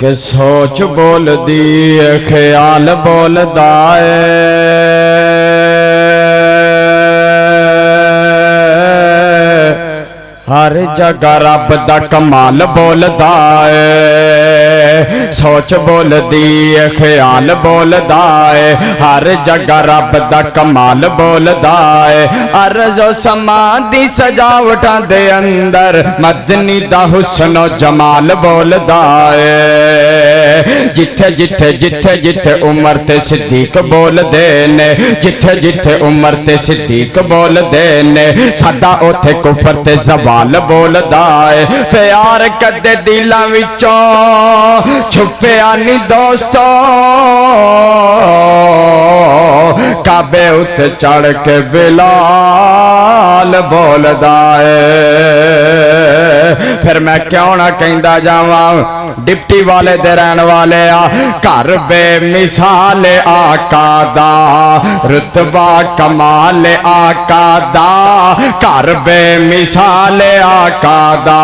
کہ سوچ بول دی خیال بول دائے ہر جگہ رب دا کمال بول دائے سوچ بول دی خیال بول دائے ہر جگہ رب دا کمال بول دائے عرض و سما دی سجاوٹاں دے اندر مدنی دا حسن و جمال بول دائے جتھے جتھے جتھے جتھے عمر تے صدیق بول دینے جتھے جتھے عمر تے صدیق بول دینے سدا اوتھے کفر تے زوال بول دائے پیار کدے دلاں وچوں چھپیا نہیں دوستو کعبے اُتے چڑھ کے بلال بول دائے پھر میں کیوں نہ کہندا جاواں ڈپٹی والے دے رہن والے گھر بے مثال آقا دا رتبہ کمال آقا دا گھر بے مثال آقا دا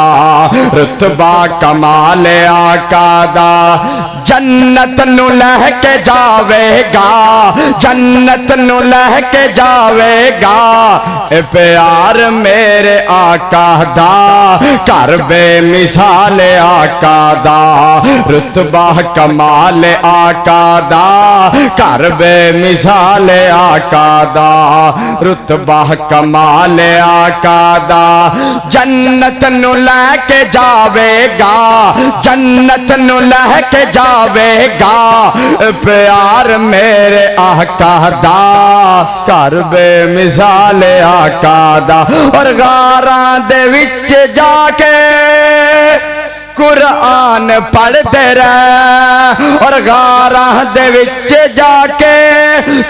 رتبہ کمال آقا دا جنت نو لہ کے جاوے گا جنت نو لہ کے جاوے گا اے پیار میرے آقا دا گھر بے مثال آقا دا رتبہ کمال آقا دا گھر بے مثال آقا دا رتبہ کمال آقا دا جنت نو لے کے جاوے گا جنت نو لے کے جاوے گا پیار میرے آقا دا گھر بے مثال آقا دا اور غاراں دے وچ جا کے قرآن پڑھتے رہے اور غاراں دے وچ جا کے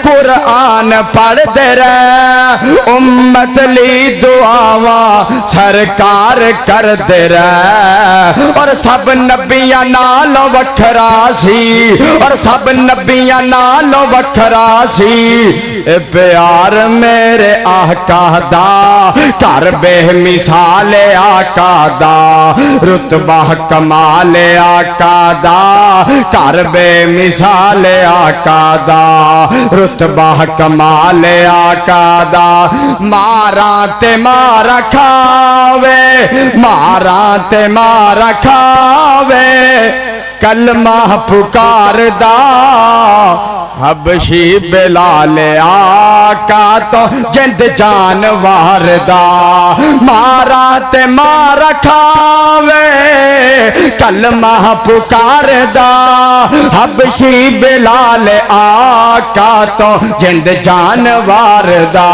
قرآن پڑھتے رہے امت لی دعاواں سرکار کرتے رہے اور سب نبیاں نالوں وکھرا سی اور سب نبیاں نالوں وکھرا سی اے پیار میرے آقا دا گھر بے مثال آقا دا رتبہ کمال آقا دا گھر بے مثال آقا دا رتبہ کمال آقا دا ماراں تے مارا کھاوے ماراں تے مارا کھاوے کلمہ پکار دا حبشی بلال آقا تو جند جانوار دا مارا تے مارا کھاوے کلمہ پکار دا حبشی بلال آقا تو جند جانوار دا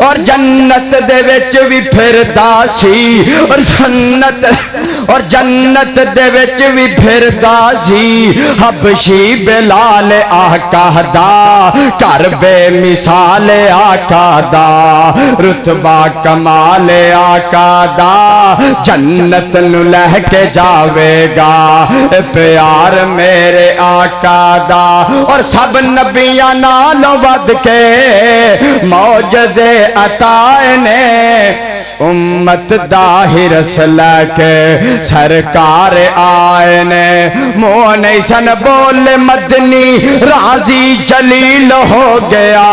اور جنت دے وچ بھی پھردا سی اور جنت دے وچ بھی پھردا سی حبشی بلال آقا دا گھر بے مثال آقا دا رتبہ کمال آقا دا جنت نو لہ کے جاوے گا پیار میرے آقا دا اور سب نبیاں نالوں ود کے موجد عطائے نے امت داہر سلہ کے سرکار آئے نے منہ نہیں سن بول مدنی راضی جلیل ہو گیا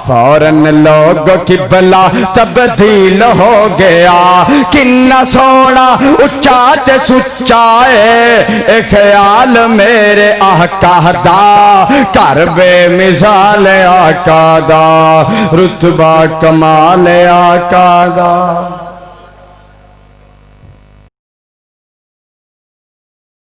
فوراً لوگ قبلہ تبدیل ہو گیا کنا سونا اچا تے سچا اے خیال میرے آقا دا گھر بے مثال آقا دا رتبہ کمال آقا دا